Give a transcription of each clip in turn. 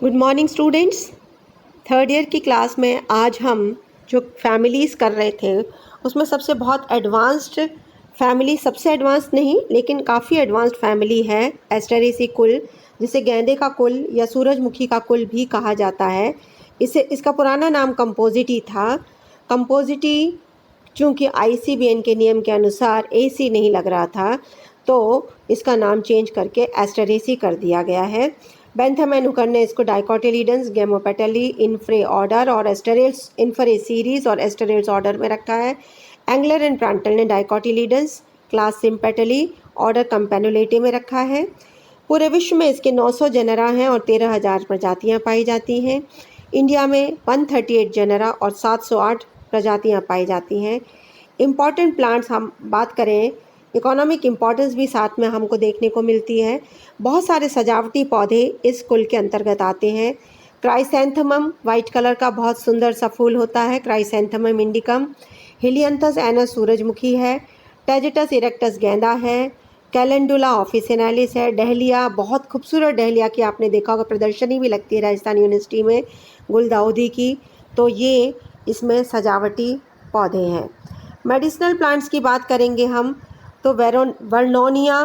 Good morning students. Third year की class में आज हम जो फैमिलीज़ कर रहे थे उसमें सबसे बहुत एडवांस्ड फैमिली, सबसे एडवांस्ड नहीं लेकिन काफ़ी एडवांस्ड फैमिली है एस्टेरेसी कुल, जिसे गेंदे का कुल या सूरजमुखी का कुल भी कहा जाता है। इसका पुराना नाम कंपोजिटी था। कंपोजिटी चूँकि ICBN के नियम के अनुसार AC नहीं लग रहा था तो इसका नाम चेंज करके एस्टेरेसी कर दिया गया है। बेंथम एंड हुकर ने इसको डाइकोटिलीडन्स, गेमोपेटली, इन्फ्रे ऑर्डर और एस्टेरेल्स इन्फ्रे सीरीज और एस्टेरेल्स ऑर्डर में रखा है। एंगलर एंड प्रांटल ने डाइकोटिलीडन्स क्लास सिम्पेटली ऑर्डर कंपेनुलेटे में रखा है। पूरे विश्व में इसके 900 जेनरा हैं और 13,000 प्रजातियां पाई जाती हैं। इंडिया में 138 जेनरा और 708 प्रजातियां पाई जाती हैं। इम्पॉर्टेंट प्लांट्स हम बात करें, इकोनॉमिक इम्पॉर्टेंस भी साथ में हमको देखने को मिलती है। बहुत सारे सजावटी पौधे इस कुल के अंतर्गत आते हैं। क्राइसैंथेमम वाइट कलर का बहुत सुंदर सा फूल होता है, क्राइसैंथेमम इंडिकम। हिलियंथस एनस सूरजमुखी है। टेजिटस इरेक्टस गेंदा है। कैलेंडुला ऑफिसिनालिस है। डहलिया, बहुत खूबसूरत डहलिया की आपने देखा होगा, प्रदर्शनी भी लगती है राजस्थान यूनिवर्सिटी में गुलदाउदी की। तो ये इसमें सजावटी पौधे हैं। मेडिसिनल प्लांट्स की बात करेंगे हम तो वर्नोनिया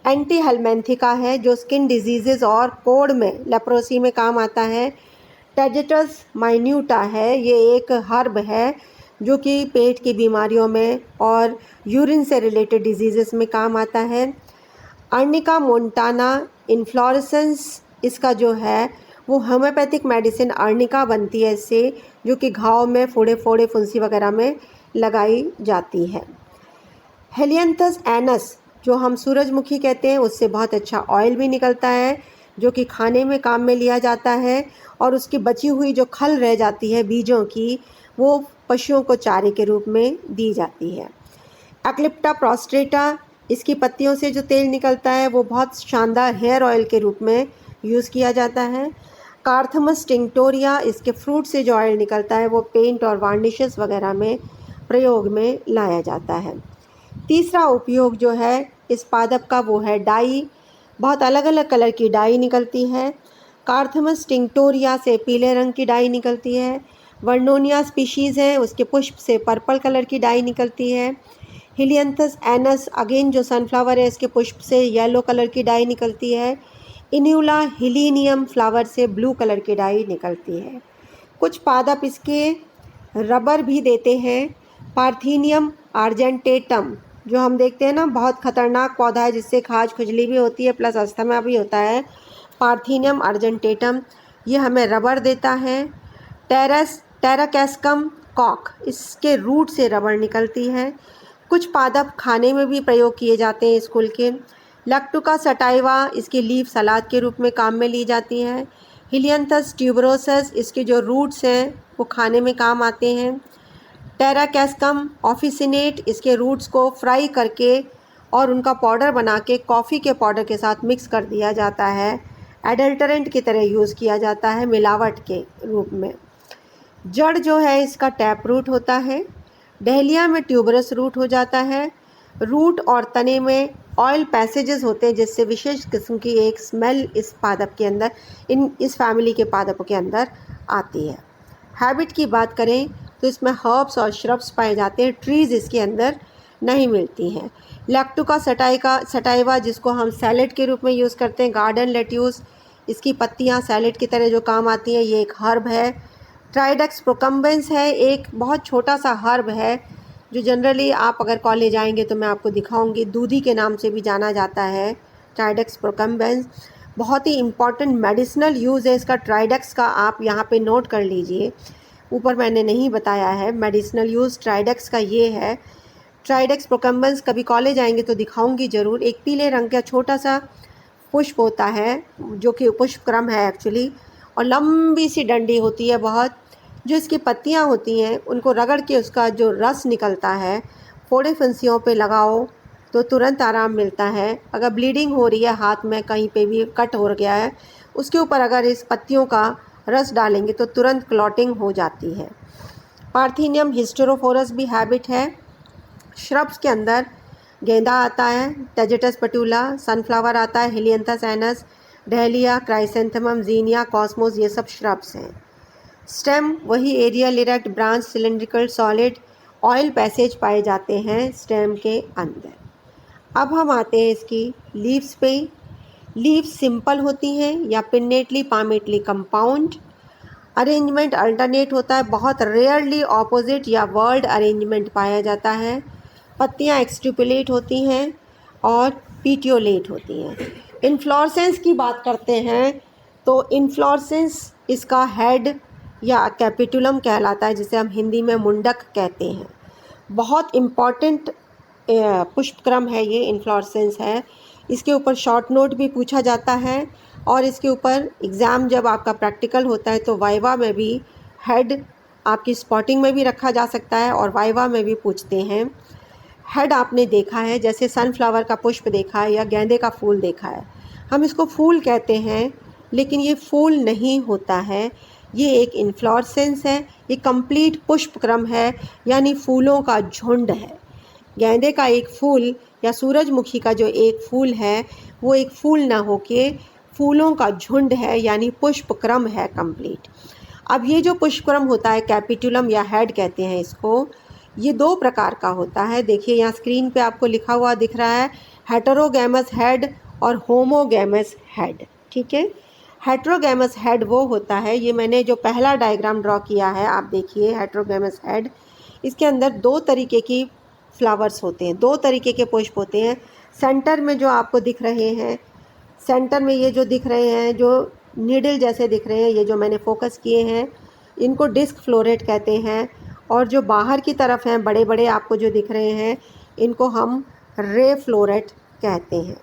एंटी हेलमेंथिका है जो स्किन डिजीज़ और कोढ़ में, लेप्रोसी में काम आता है। टेजिटस माइन्यूटा है, ये एक हर्ब है जो कि पेट की बीमारियों में और यूरिन से रिलेटेड डिजीज़ में काम आता है। अर्निका मोंटाना इन्फ्लोरेसेंस इसका जो है वो होम्योपैथिक मेडिसिन अर्निका बनती है इससे, जो कि घाव में, फोड़े फुंसी वगैरह में लगाई जाती है। हेलियंथस एनस जो हम सूरजमुखी कहते हैं उससे बहुत अच्छा ऑयल भी निकलता है जो कि खाने में काम में लिया जाता है, और उसकी बची हुई जो खल रह जाती है बीजों की वो पशुओं को चारे के रूप में दी जाती है। एक्लिप्टा प्रोस्ट्रेटा, इसकी पत्तियों से जो तेल निकलता है वो बहुत शानदार हेयर ऑयल के रूप में यूज़ किया जाता है। कार्थमस टिंक्टोरिया, इसके फ्रूट से जो ऑयल निकलता है वो पेंट और वार्निशेस वगैरह में प्रयोग में लाया जाता है। तीसरा उपयोग जो है इस पादप का वो है डाई। बहुत अलग अलग कलर की डाई निकलती है। कार्थमस टिंक्टोरिया से पीले रंग की डाई निकलती है। वर्नोनिया स्पीशीज़ है, उसके पुष्प से पर्पल कलर की डाई निकलती है। हिलियंथस एनस अगेन जो सनफ्लावर है इसके पुष्प से येलो कलर की डाई निकलती है। इन्यूला हिलीनियम फ्लावर से ब्लू कलर की डाई निकलती है। कुछ पादप इसके रबर भी देते हैं। पार्थीनियम आर्जेंटेटम जो हम देखते हैं ना, बहुत खतरनाक पौधा है जिससे खाज खुजली भी होती है प्लस अस्थमा भी होता है। पार्थीनियम आर्जेंटेटम ये हमें रबर देता है। टेराकैस्कम कॉक, इसके रूट से रबर निकलती है। कुछ पादप खाने में भी प्रयोग किए जाते हैं इस कुल के। लैक्टुका सटाइवा, इसकी लीफ सलाद के रूप में काम में ली जाती है। हिलियंथस ट्यूबरोसस, इसके जो रूट्स हैं वो खाने में काम आते हैं। टेराकैस्कम ऑफिसिनेट, इसके रूट्स को फ्राई करके और उनका पाउडर बना के कॉफ़ी के पाउडर के साथ मिक्स कर दिया जाता है। एडल्टरेंट की तरह यूज़ किया जाता है, मिलावट के रूप में। जड़ जो है इसका टैप रूट होता है। डहलिया में ट्यूबरस रूट हो जाता है। रूट और तने में ऑयल पैसेजेस होते हैं जिससे विशेष किस्म की एक स्मेल इस पादप के अंदर, इस फैमिली के पादपों के अंदर आती है। हैबिट की बात करें तो इसमें हर्ब्स और श्रब्स पाए जाते हैं, ट्रीज़ इसके अंदर नहीं मिलती हैं। लैक्टुका सटाइवा जिसको हम सैलेड के रूप में यूज़ करते हैं, गार्डन लेट्यूस, इसकी पत्तियां सैलेड की तरह जो काम आती हैं, ये एक हर्ब है। ट्राइडेक्स प्रोकम्बेंस है, एक बहुत छोटा सा हर्ब है जो जनरली आप अगर कॉलेज आएंगे तो मैं आपको दिखाऊंगी, दूधी के नाम से भी जाना जाता है ट्राइडेक्स प्रोकम्बेंस। बहुत ही इम्पॉर्टेंट मेडिसिनल यूज़ है इसका ट्राइडेक्स का, आप यहाँ पे नोट कर लीजिए, ऊपर मैंने नहीं बताया है। मेडिसिनल यूज़ ट्राइडेक्स का ये है। ट्राइडेक्स प्रोकम्बेंस कभी कॉलेज आएंगे तो दिखाऊंगी ज़रूर। एक पीले रंग का छोटा सा पुष्प होता है जो कि पुष्पक्रम है एक्चुअली, और लंबी सी डंडी होती है बहुत। जो इसकी पत्तियां होती हैं उनको रगड़ के उसका जो रस निकलता है फोड़े फुंसियों पे लगाओ तो तुरंत आराम मिलता है। अगर ब्लीडिंग हो रही है, हाथ में कहीं पे भी कट हो गया है, उसके ऊपर अगर इस पत्तियों का रस डालेंगे तो तुरंत क्लॉटिंग हो जाती है। पार्थीनियम हिस्टेरोफोरस भी हैबिट है। श्रब्स के अंदर गेंदा आता है, टेजिटस पटूला, सनफ्लावर आता है, helianthus annuus, dahlia, chrysanthemum, zinnia, cosmos, ये सब श्रब्स हैं। स्टेम वही aerial, erect, branch, cylindrical, solid, oil passage पाए जाते हैं स्टेम के अंदर। अब हम आते हैं इसकी लीव्स पे। लीव्स सिंपल होती हैं या pinnately palmately compound. Arrangement alternate होता है, बहुत रेयरली ऑपोजिट या वर्ल्ड अरेंजमेंट पाया जाता है। पत्तियां एक्सट्रिपुलेट होती हैं और पीटियोलेट होती हैं। इन्फ्लोरेसेंस की बात करते हैं तो इन्फ्लोरेसेंस इसका हेड या कैपिटुलम कहलाता है, जिसे हम हिंदी में मुंडक कहते हैं। बहुत इम्पॉर्टेंट पुष्पक्रम है ये, इन्फ्लोरेसेंस है। इसके ऊपर शॉर्ट नोट भी पूछा जाता है और इसके ऊपर एग्ज़ाम जब आपका प्रैक्टिकल होता है तो वाइवा में भी हेड आपकी स्पॉटिंग में भी रखा जा सकता है और वाइवा में भी पूछते हैं। हेड आपने देखा है, जैसे सनफ्लावर का पुष्प देखा है या गेंदे का फूल देखा है। हम इसको फूल कहते हैं, लेकिन ये फूल नहीं होता है, ये एक इन्फ्लोरेसेंस है। ये कंप्लीट पुष्पक्रम है, यानी फूलों का झुंड है। गेंदे का एक फूल या सूरजमुखी का जो एक फूल है वो एक फूल ना होके फूलों का झुंड है, यानी पुष्पक्रम है कंप्लीट। अब ये जो पुष्पक्रम होता है, कैपिटुलम या हेड कहते हैं इसको, ये दो प्रकार का होता है। देखिए यहाँ स्क्रीन पे आपको लिखा हुआ दिख रहा है, हेटेरोगैमस हेड और होमोगैमस हेड। ठीक है, हेटेरोगैमस हेड वो होता है, ये मैंने जो पहला डायग्राम ड्रॉ किया है आप देखिए, हेटेरोगैमस हेड, इसके अंदर दो तरीके की फ्लावर्स होते हैं, दो तरीके के पुष्प होते हैं। सेंटर में जो आपको दिख रहे हैं, सेंटर में ये जो दिख रहे हैं, जो नीडल जैसे दिख रहे हैं, ये जो मैंने फोकस किए हैं, इनको डिस्क फ्लोरेट कहते हैं। और जो बाहर की तरफ हैं बड़े बड़े आपको जो दिख रहे हैं, इनको हम रे फ्लोरेट कहते हैं।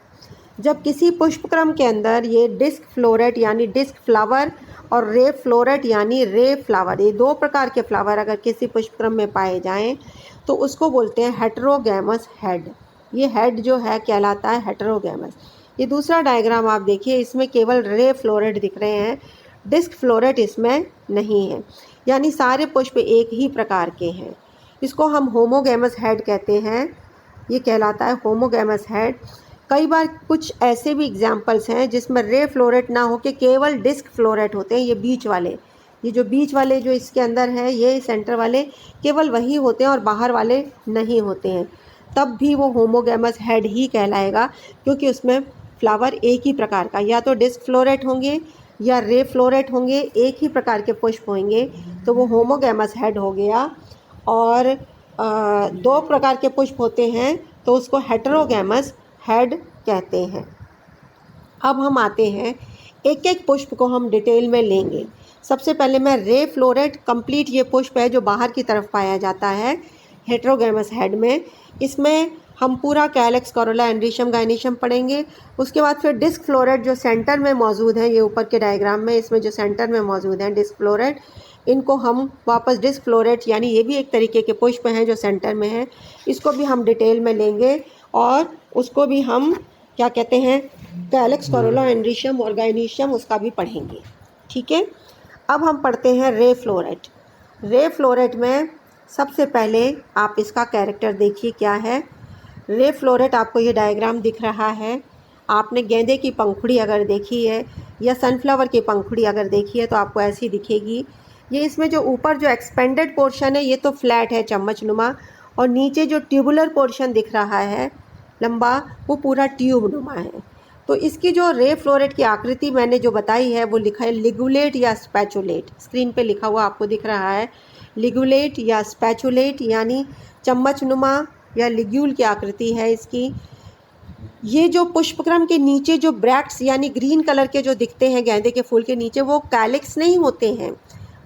जब किसी पुष्पक्रम के अंदर ये डिस्क फ्लोरेट यानी डिस्क फ्लावर और रे फ्लोरेट यानी रे फ्लावर, ये दो प्रकार के फ्लावर अगर किसी पुष्पक्रम में पाए जाएं तो उसको बोलते हैं हेटेरोगैमस हेड। ये हेड जो है कहलाता है हेटेरोगैमस। ये दूसरा डायग्राम आप देखिए, इसमें केवल रे फ्लोरेट दिख रहे हैं, डिस्क फ्लोरेट इसमें नहीं है, यानी सारे पुष्प एक ही प्रकार के हैं। इसको हम होमोगैमस हेड कहते हैं, ये कहलाता है होमोगैमस हेड। कई बार कुछ ऐसे भी एग्जाम्पल्स हैं जिसमें रे फ्लोरेट ना हो के केवल डिस्क फ्लोरेट होते हैं। ये बीच वाले, ये जो बीच वाले जो इसके अंदर है, ये सेंटर वाले केवल वही होते हैं और बाहर वाले नहीं होते हैं, तब भी वो होमोगैमस हेड ही कहलाएगा, क्योंकि उसमें फ्लावर एक ही प्रकार का, या तो डिस्क फ्लोरेट होंगे या रे फ्लोरेट होंगे, एक ही प्रकार के पुष्प होंगे, तो वो होमोगैमस हेड हो गया। और दो प्रकार के पुष्प होते हैं तो उसको हेटेरोगैमस हेड कहते हैं। अब हम आते हैं, एक एक पुष्प को हम डिटेल में लेंगे। सबसे पहले मैं रे फ्लोरेट, कंप्लीट ये पुष्प है जो बाहर की तरफ पाया जाता है हेटेरोगैमस हेड में। इसमें हम पूरा कैलेक्स, कोरोला, एंड्रीशियम, गाइनीशियम पढ़ेंगे। उसके बाद फिर डिस्क फ्लोरेट जो सेंटर में मौजूद है, ये ऊपर के डायग्राम में इसमें जो सेंटर में मौजूद हैं डिस्क फ्लोरेट, इनको हम वापस डिस्क फ्लोरेट, यानी ये भी एक तरीके के पुष्प हैं जो सेंटर में हैं, इसको भी हम डिटेल में लेंगे और उसको भी हम क्या कहते हैं, कैलेक्स, कोरोला, एंड्रीशियम और गाइनीशियम, उसका भी पढ़ेंगे। ठीक है, अब हम पढ़ते हैं रे फ्लोरेट। रे फ्लोरेट में सबसे पहले आप इसका कैरेक्टर देखिए क्या है। रे फ्लोरेट आपको ये डायग्राम दिख रहा है, आपने गेंदे की पंखुड़ी अगर देखी है या सनफ्लावर की पंखुड़ी अगर देखी है तो आपको ऐसी दिखेगी। ये इसमें जो ऊपर जो एक्सपेंडेड पोर्शन है ये तो फ्लैट है, चम्मचनुमा, और नीचे जो ट्यूबुलर पोर्शन दिख रहा है लंबा, वो पूरा ट्यूब नुमा है। तो इसकी जो रे फ्लोरेट की आकृति मैंने जो बताई है वो लिखा है लिगुलेट या स्पैचुलेट, स्क्रीन पे लिखा हुआ आपको दिख रहा है, लिगुलेट या स्पैचुलेट, यानी चम्मचनुमा या लिग्यूल की आकृति है इसकी। ये जो पुष्पक्रम के नीचे जो ब्रैक्ट्स यानी ग्रीन कलर के जो दिखते हैं गेंदे के फूल के नीचे, वो कैलिक्स नहीं होते हैं,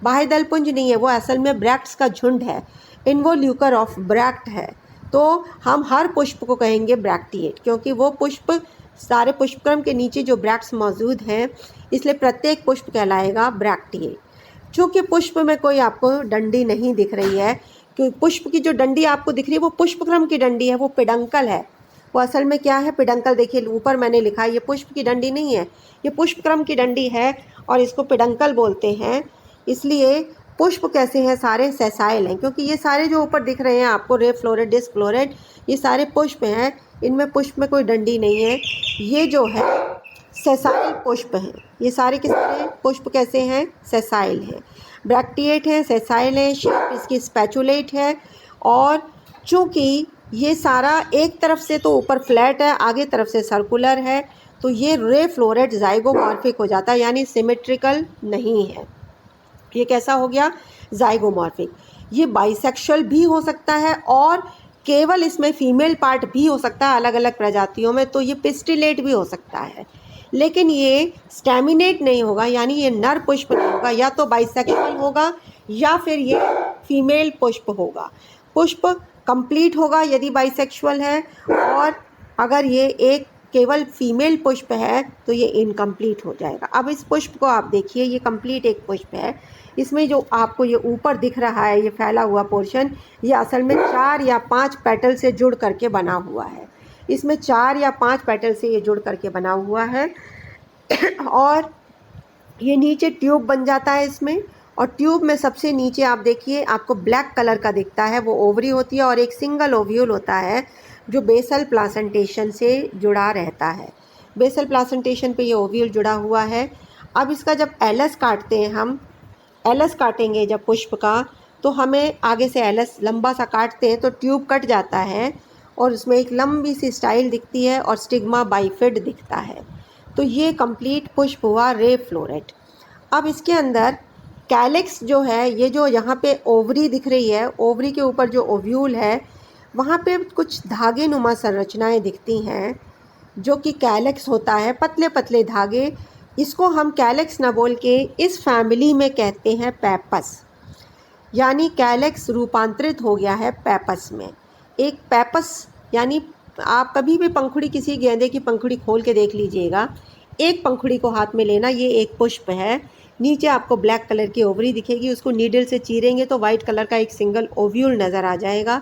बाह्य दलपुंज नहीं है, वो असल में ब्रैक्ट्स का झुंड है, इन्वोल्यूकर ऑफ ब्रैक्ट है। तो हम हर पुष्प को कहेंगे ब्रैक्टिएट, क्योंकि वो पुष्प, सारे पुष्पक्रम के नीचे जो ब्रैक्ट्स मौजूद हैं, इसलिए प्रत्येक पुष्प कहलाएगा ब्रैक्टिएट। चूँकि पुष्प में कोई आपको डंडी नहीं दिख रही है, क्योंकि पुष्प की जो डंडी आपको दिख रही है वो पुष्पक्रम की डंडी है, वो पेडंकल है। वो असल में क्या है, पेडंकल, देखिए ऊपर मैंने लिखा है, ये पुष्प की डंडी नहीं है, ये पुष्पक्रम की डंडी है और इसको पेडंकल बोलते हैं। इसलिए पुष्प कैसे हैं, सारे सेसाइल हैं, क्योंकि ये सारे जो ऊपर दिख रहे हैं आपको, रे फ्लोरेट, डिस्क फ्लोरेट, ये सारे पुष्प हैं, इनमें पुष्प में कोई डंडी नहीं है। ये जो है सेसाइल पुष्प हैं। ये सारे के सारे पुष्प कैसे हैं? सेसाइल हैं, ब्रैक्टिएट हैं, सेसाइल हैं, शेप इसकी स्पैचुलेट है। और चूँकि ये सारा एक तरफ से तो ऊपर फ्लैट है, आगे तरफ से सर्कुलर है, तो ये रे फ्लोरेट ज़ाइगोमॉर्फिक हो जाता है, यानी सिमेट्रिकल नहीं है। ये कैसा हो गया? ज़ाइगोमॉर्फिक। ये बाइसेक्सुअल भी हो सकता है और केवल इसमें फीमेल पार्ट भी हो सकता है अलग अलग प्रजातियों में, तो ये पिस्टिलेट भी हो सकता है। लेकिन ये स्टैमिनेट नहीं होगा, यानी ये नर पुष्प नहीं होगा, या तो बाइसेक्सुअल होगा या फिर ये फीमेल पुष्प होगा। पुष्प कंप्लीट होगा यदि बाइसेक्सुअल है, और अगर ये एक केवल फीमेल पुष्प है तो ये इनकम्प्लीट हो जाएगा। अब इस पुष्प को आप देखिए, ये कंप्लीट एक पुष्प है। इसमें जो आपको ये ऊपर दिख रहा है, ये फैला हुआ पोर्शन, ये असल में 4 या 5 पेटल से जुड़ करके बना हुआ है। इसमें 4 या 5 पेटल से ये जुड़ करके बना हुआ है और ये नीचे ट्यूब बन जाता है इसमें। और ट्यूब में सबसे नीचे आप देखिए, आपको ब्लैक कलर का दिखता है, वो ओवरी होती है और एक सिंगल ओव्यूल होता है जो बेसल प्लासेंटेशन से जुड़ा रहता है। बेसल प्लासेंटेशन पे ये ओव्यूल जुड़ा हुआ है। अब इसका जब एलस काटते हैं हम, एलस काटेंगे जब पुष्प का, तो हमें आगे से एलस लंबा सा काटते हैं तो ट्यूब कट जाता है और उसमें एक लंबी सी स्टाइल दिखती है और स्टिग्मा बाइफिड दिखता है। तो ये कंप्लीट पुष्प हुआ रे फ्लोरेट। अब इसके अंदर कैलिक्स जो है, ये जो यहाँ पे ओवरी दिख रही है, ओवरी के ऊपर जो ओव्यूल है, वहाँ पे कुछ धागे नुमा संरचनाएं दिखती हैं जो कि कैलिक्स होता है, पतले पतले धागे। इसको हम कैलिक्स ना बोल के इस फैमिली में कहते हैं पैपस, यानी कैलिक्स रूपांतरित हो गया है पैपस में। एक पैपस यानी आप कभी भी पंखुड़ी, किसी गेंदे की पंखुड़ी खोल के देख लीजिएगा, एक पंखुड़ी को हाथ में लेना, ये एक पुष्प है। नीचे आपको ब्लैक कलर की ओवरी दिखेगी, उसको नीडल से चीरेंगे तो वाइट कलर का एक सिंगल ओव्यूल नज़र आ जाएगा।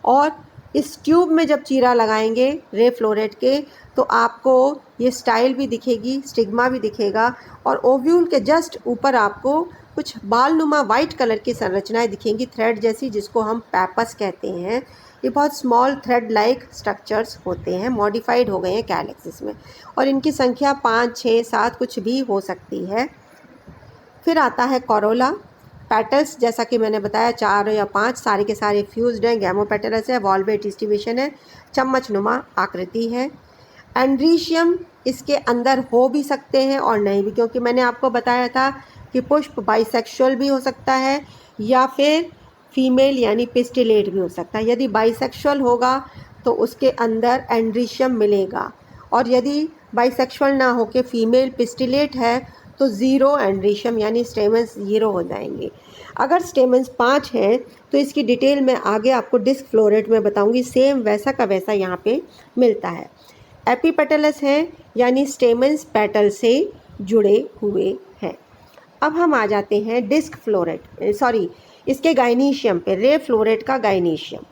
और इस ट्यूब में जब चीरा लगाएंगे रे फ्लोरेट के, तो आपको ये स्टाइल भी दिखेगी, स्टिग्मा भी दिखेगा, और ओव्यूल के जस्ट ऊपर आपको कुछ बालनुमा वाइट कलर की संरचनाएं दिखेंगी, थ्रेड जैसी, जिसको हम पैपस कहते हैं। ये बहुत स्मॉल थ्रेड लाइक स्ट्रक्चर्स होते हैं, मॉडिफाइड हो गए हैं कैलिक्स इसमें, और इनकी संख्या 5, 6, 7 कुछ भी हो सकती है। फिर आता है कोरोला। पेटल्स जैसा कि मैंने बताया 4 या 5, सारे के सारे फ्यूज्ड हैं, गैमोपेटलस है, वॉल्वेट डिस्ट्रीब्यूशन है, चम्मच नुमा आकृति है। एंड्रीशियम इसके अंदर हो भी सकते हैं और नहीं भी, क्योंकि मैंने आपको बताया था कि पुष्प बाइसेक्सुअल भी हो सकता है या फिर फीमेल यानी पिस्टिलेट भी हो सकता है। यदि बाइसेक्सुअल होगा तो उसके अंदर एंड्रीशियम मिलेगा, और यदि बाइसेक्सुअल ना हो के फीमेल पिस्टिलेट है तो 0 एंड्रीशियम, यानी स्टेमन्स 0 हो जाएंगे। अगर स्टेमन्स 5 हैं तो इसकी डिटेल मैं आगे आपको डिस्क फ्लोरेट में बताऊंगी, सेम वैसा का वैसा यहाँ पे मिलता है। एपीपेटलस है, यानी स्टेमन्स पेटल से जुड़े हुए हैं। अब हम आ जाते हैं डिस्क फ्लोरेट, सॉरी इसके गाइनीशियम पे, रे फ्लोरेट का गाइनीशियम।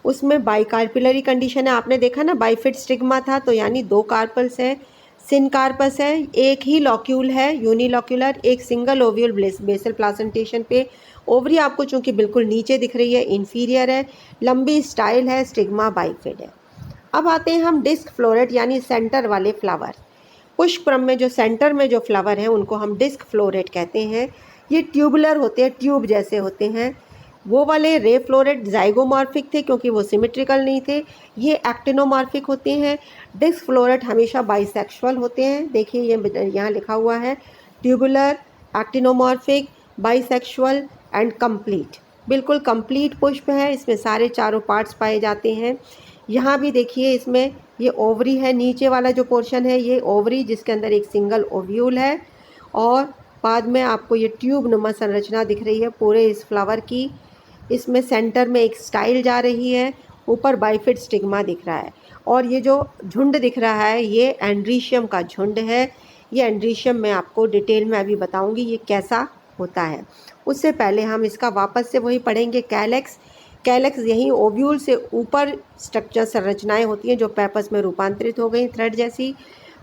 उसमें बाइकार्पिलरी कंडीशन है, आपने देखा ना बाइफिड स्टिग्मा था, तो यानी 2 कार्पल्स है, सिनकार्पस है, एक ही लॉक्यूल है यूनिलॉक्यूलर, एक सिंगल ओव्यूल बेसल प्लासेंटेशन पे। ओवरी आपको चूंकि बिल्कुल नीचे दिख रही है, इन्फीरियर है, लंबी स्टाइल है, स्टिग्मा बाइफिड है। अब आते हैं हम डिस्क फ्लोरेट यानी सेंटर वाले फ्लावर। पुष्पक्रम में जो सेंटर में जो फ्लावर हैं उनको हम डिस्क फ्लोरेट कहते हैं। ये ट्यूबुलर होते हैं, ट्यूब जैसे होते हैं। वो वाले रे फ्लोरेट ज़ाइगोमॉर्फिक थे क्योंकि वो सिमेट्रिकल नहीं थे, ये एक्टिनोमॉर्फिक होते हैं। डिस्क फ्लोरेट हमेशा बाइसेक्सुअल होते हैं, देखिए ये यहाँ लिखा हुआ है, tubular, actinomorphic, bisexual and complete. बिल्कुल कंप्लीट पुष्प है, इसमें सारे चारों पार्ट्स पाए जाते हैं। यहाँ भी देखिए, इसमें ये ओवरी है, नीचे वाला जो पोर्शन है ये ओवरी, जिसके अंदर एक सिंगल ओव्यूल है, और बाद में आपको ये ट्यूब नुमा संरचना दिख रही है पूरे इस फ्लावर की। इसमें सेंटर में एक स्टाइल जा रही है, ऊपर बाइफिड स्टिग्मा दिख रहा है, और ये जो झुंड दिख रहा है ये एंड्रीशियम का झुंड है। ये एंड्रीशियम मैं आपको डिटेल में अभी बताऊंगी ये कैसा होता है। उससे पहले हम इसका वापस से वही पढ़ेंगे, कैलेक्स। कैलेक्स यही ओव्यूल से ऊपर स्ट्रक्चर संरचनाएं होती हैं जो पैपस में रूपांतरित हो गई थ्रेड जैसी।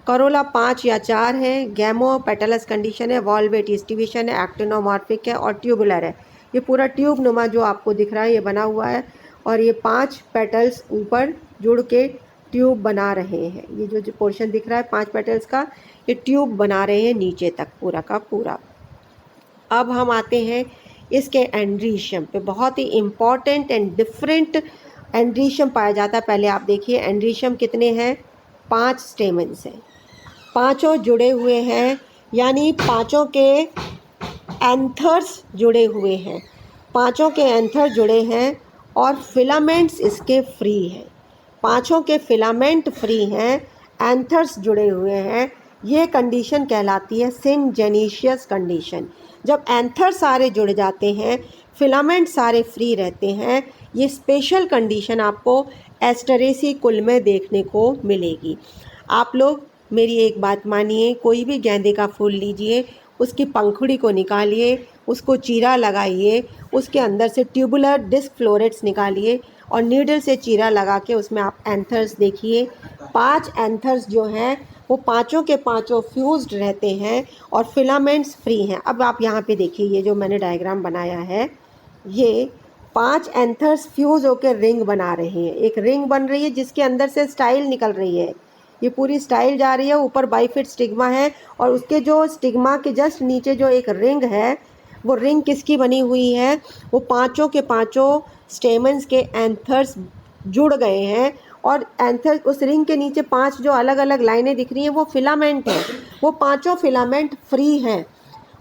करोला 5 या 4 हैं, गैमो पेटलस कंडीशन है, वॉल्वेट डिस्ट्रीब्यूशन है, एक्टिनोमॉर्फिक है और ट्यूबुलर है। ये पूरा ट्यूब नुमा जो आपको दिख रहा है ये बना हुआ है, और ये 5 पेटल्स ऊपर जुड़ के ट्यूब बना रहे हैं। ये जो पोर्शन दिख रहा है 5 पेटल्स का, ये ट्यूब बना रहे हैं नीचे तक पूरा का पूरा। अब हम आते हैं इसके एंड्रीशियम पे। बहुत ही इम्पॉर्टेंट एंड डिफरेंट एंड्रीशियम पाया जाता है। पहले आप देखिए एंड्रीशियम कितने हैं, 5 स्टेमन्स हैं, पांचों जुड़े हुए हैं, यानी पांचों के एंथर्स जुड़े हुए हैं, पांचों के एंथर जुड़े हैं और फिलामेंट्स इसके फ्री हैं। पांचों के फिलामेंट फ्री हैं, एंथर्स जुड़े हुए हैं। ये कंडीशन कहलाती है सिनजेनिशियस कंडीशन। जब एंथर सारे जुड़ जाते हैं, फिलामेंट सारे फ्री रहते हैं, ये स्पेशल कंडीशन आपको एस्टरेसी कुल में देखने को मिलेगी। आप लोग मेरी एक बात मानिए, कोई भी गेंदे का फूल लीजिए, उसकी पंखुड़ी को निकालिए, उसको चीरा लगाइए, उसके अंदर से ट्यूबुलर डिस्क फ्लोरेट्स निकालिए और नीडल से चीरा लगा के उसमें आप एंथर्स देखिए। 5 एंथर्स जो हैं वो पांचों के पांचों फ्यूज्ड रहते हैं और फिलामेंट्स फ्री हैं। अब आप यहाँ पे देखिए, ये जो मैंने डायग्राम बनाया है, ये 5 एंथर्स फ्यूज होकर रिंग बना रहे हैं। एक रिंग बन रही है जिसके अंदर से स्टाइल निकल रही है, ये पूरी स्टाइल जा रही है, ऊपर बाइफिड स्टिग्मा है और उसके जो स्टिग्मा के जस्ट नीचे जो एक रिंग है, वो रिंग किसकी बनी हुई है, वो पांचों के पांचों स्टेमन्स के एंथर्स जुड़ गए हैं और एंथर उस रिंग के नीचे 5 जो अलग अलग लाइनें दिख रही हैं वो फिलामेंट है। वो पांचों फिलामेंट फ्री हैं।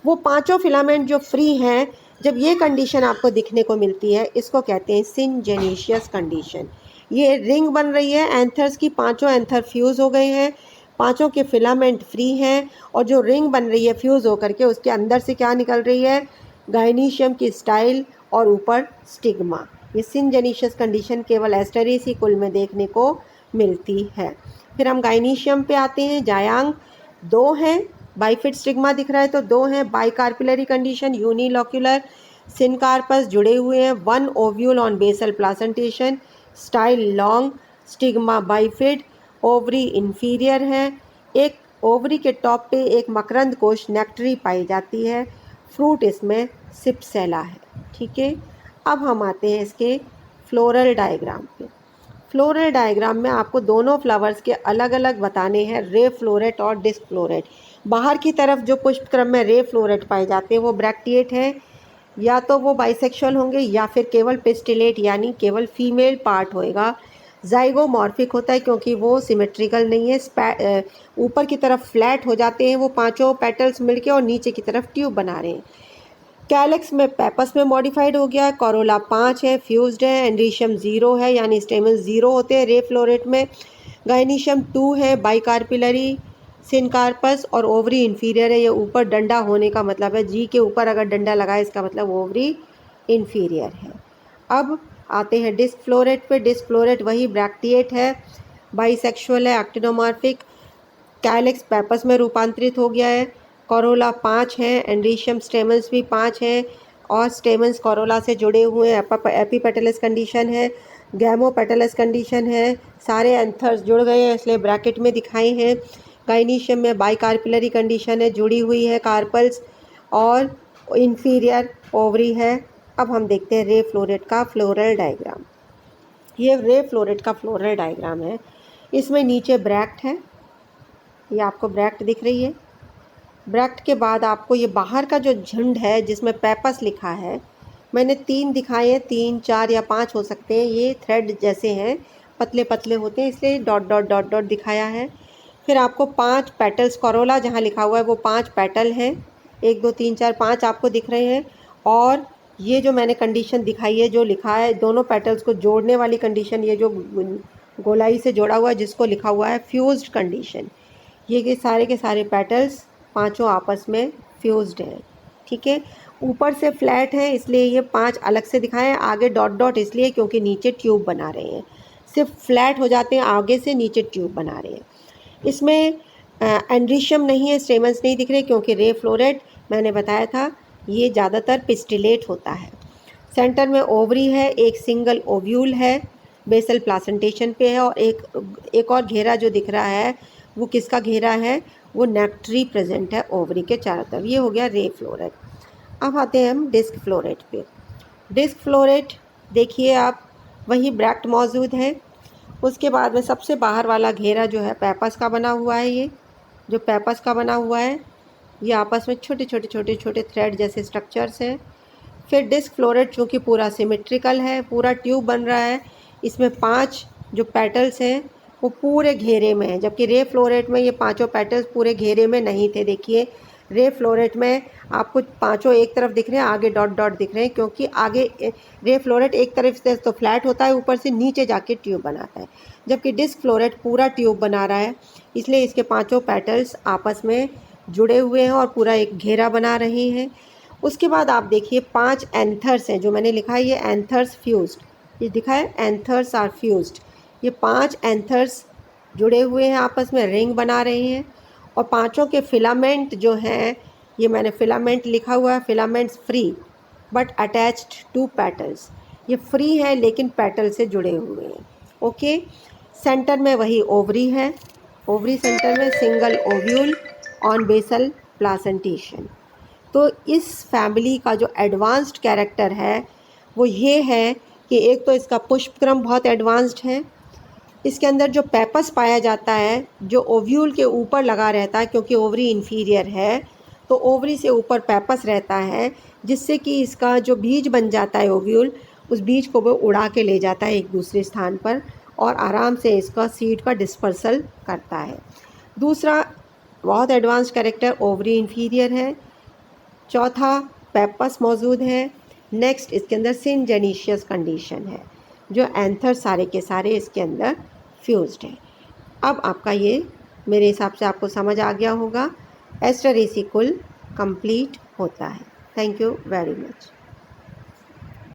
वो पांचों फिलामेंट जो फ्री हैं, जब ये कंडीशन आपको दिखने को मिलती है, इसको कहते हैं सिनजेनिशियस कंडीशन। ये रिंग बन रही है एंथर्स की, पांचों एंथर फ्यूज़ हो गए हैं, पांचों के फिलामेंट फ्री हैं और जो रिंग बन रही है फ्यूज़ होकर के, उसके अंदर से क्या निकल रही है, गायनीशियम की स्टाइल और ऊपर स्टिग्मा। ये सिनजेनिशियस कंडीशन केवल एस्टेरेसी कुल में देखने को मिलती है। फिर हम गायनीशियम पे आते हैं। जायांग 2 हैं, बाइफिड स्टिग्मा दिख रहा है तो 2 हैं। बाइकार्पिलरी कंडीशन, यूनिलॉक्यूलर, सिनकार्पस जुड़े हुए हैं, 1 ovule on basal placentation, style long, stigma bifid, ovary inferior है। एक ओवरी के टॉप पे एक मकरंद कोश नेक्टरी पाई जाती है। फ्रूट इसमें सिप्सेला है। ठीक है, अब हम आते हैं इसके फ्लोरल डायग्राम पे। फ्लोरल डायग्राम में आपको दोनों फ्लावर्स के अलग अलग बताने हैं, रे फ्लोरेट और डिस्क फ्लोरेट। बाहर की तरफ जो पुष्प क्रम में रे फ्लोरेट पाए जाते हैं वो ब्रैक्टिएट हैं, या तो वो बाइसेक्सुअल होंगे या फिर केवल पिस्टिलेट यानी केवल फीमेल पार्ट होएगा। जाइगोमॉर्फिक होता है क्योंकि वो सिमेट्रिकल नहीं है, ऊपर की तरफ फ्लैट हो जाते हैं वो पांचों पेटल्स मिलके और नीचे की तरफ ट्यूब बना रहे हैं। कैलेक्स में पेपस में मॉडिफाइड हो गया। कोरोला 5 है, फ्यूज्ड है। एंड्रीशियम 0 है यानी स्टेमन 0 होते हैं रे फ्लोरेट में। गायनीशियम 2 है, बाइकार्पिलरी, सिनकार्पस और ओवरी इंफीरियर है। ये ऊपर डंडा होने का मतलब है, जी के ऊपर अगर डंडा लगाए इसका मतलब ओवरी इंफीरियर है। अब आते हैं डिस्क फ्लोरेट पे। डिस्क फ्लोरेट वही ब्रैक्टिएट है, बाइसेक्सुअल है, एक्टिनोमॉर्फिक, कैलेक्स पेपस में रूपांतरित हो गया है। कोरोला 5 है, एंड्रीशियम स्टेमन्स भी 5 हैं और स्टेमन्स कोरोला से जुड़े हुए हैं। एपीपेटलस कंडीशन है, गैमोपेटलस कंडीशन है, सारे एंथर्स जुड़ गए हैं इसलिए ब्रैकेट में दिखाए हैं। गायनीशियम में बाइकार्पिलरी कंडीशन है, जुड़ी हुई है कार्पल्स और इंफीरियर ओवरी है। अब हम देखते हैं रे फ्लोरेट का फ्लोरल डायग्राम। ये रे फ्लोरेट का फ्लोरल डायग्राम है। इसमें नीचे ब्रैक्ट है, ये आपको ब्रैक्ट दिख रही है। ब्रैक्ट के बाद आपको ये बाहर का जो झुंड है जिसमें पेपस लिखा है, मैंने 3 दिखाए हैं, 3, 4 या 5 हो सकते हैं। ये थ्रेड जैसे हैं, पतले पतले होते हैं इसलिए डॉट डॉट डॉट डॉट दिखाया है। फिर आपको 5 पेटल्स, कोरोला जहाँ लिखा हुआ है वो 5 पेटल हैं, 1 2 3 4 5 आपको दिख रहे हैं। और ये जो मैंने कंडीशन दिखाई है, जो लिखा है दोनों पेटल्स को जोड़ने वाली कंडीशन, ये जो गोलाई से जोड़ा हुआ है जिसको लिखा हुआ है फ्यूज्ड कंडीशन, ये के सारे पेटल्स पांचों आपस में फ्यूज्ड हैं। ठीक है, ऊपर से फ्लैट है इसलिए ये 5 अलग से दिखाए हैं, आगे डॉट डॉट इसलिए क्योंकि नीचे ट्यूब बना रहे हैं। सिर्फ फ्लैट हो जाते हैं आगे से, नीचे ट्यूब बना रहे हैं। इसमें एंड्रीशियम नहीं है, स्टेमन्स नहीं दिख रहे क्योंकि रे फ्लोरेट मैंने बताया था ये ज़्यादातर पिस्टिलेट होता है। सेंटर में ओवरी है, एक सिंगल ओव्यूल है, बेसल प्लासेंटेशन पे है और एक और घेरा जो दिख रहा है वो किसका घेरा है, वो नेक्टरी प्रेजेंट है ओवरी के चारों तरफ। ये हो गया रे फ्लोरेट। अब आते हैं हम डिस्क फ्लोरेट पे। डिस्क फ्लोरेट देखिए आप, वही ब्रैक्ट मौजूद है। उसके बाद में सबसे बाहर वाला घेरा जो है पेपस का बना हुआ है, ये जो पेपस का बना हुआ है, ये आपस में छोटे छोटे छोटे छोटे थ्रेड जैसे स्ट्रक्चर्स हैं। फिर डिस्क फ्लोरेट चूँकि पूरा सिमेट्रिकल है, पूरा ट्यूब बन रहा है, इसमें 5 जो पेटल्स हैं वो पूरे घेरे में हैं, जबकि रे फ्लोरेट में ये पांचों पेटल्स पूरे घेरे में नहीं थे। देखिए रे फ्लोरेट में आपको पांचों एक तरफ दिख रहे हैं, आगे डॉट डॉट दिख रहे हैं, क्योंकि आगे रे फ्लोरेट एक तरफ से तो फ्लैट होता है, ऊपर से नीचे जाके ट्यूब बनाता है, जबकि डिस्क फ्लोरेट पूरा ट्यूब बना रहा है, इसलिए इसके पांचों पेटल्स आपस में जुड़े हुए हैं और पूरा एक घेरा बना रहे हैं। उसके बाद आप देखिए 5 एंथर्स हैं, जो मैंने लिखा है ये एंथर्स फ्यूज्ड, ये दिखा है एंथर्स आर फ्यूज्ड। ये 5 एंथर्स जुड़े हुए हैं, आपस में रिंग बना रहे हैं, और पांचों के फिलामेंट जो हैं, ये मैंने फिलामेंट लिखा हुआ है, filaments free but attached to petals. ये फ्री है लेकिन पेटल से जुड़े हुए हैं। ओके, सेंटर में वही ओवरी है, ओवरी सेंटर में, single ovule on basal placentation. तो इस फैमिली का जो एडवांस्ड कैरेक्टर है वो ये है कि एक तो इसका पुष्पक्रम बहुत एडवांस्ड है, इसके अंदर जो पेपस पाया जाता है जो ओव्यूल के ऊपर लगा रहता है, क्योंकि ओवरी इन्फीरियर है तो ओवरी से ऊपर पेपस रहता है, जिससे कि इसका जो बीज बन जाता है ओव्यूल, उस बीज को वो उड़ा के ले जाता है एक दूसरे स्थान पर और आराम से इसका सीड का डिस्पर्सल करता है। दूसरा बहुत एडवांस कैरेक्टर ओवरी इन्फीरियर है। चौथा पेपस मौजूद है। नेक्स्ट इसके अंदर सिनजेनिशियस कंडीशन है, जो एंथर सारे के सारे इसके अंदर फ्यूज्ड है। अब आपका ये मेरे हिसाब से आपको समझ आ गया होगा, एस्टरेसिकुल कंप्लीट होता है। Thank you very much.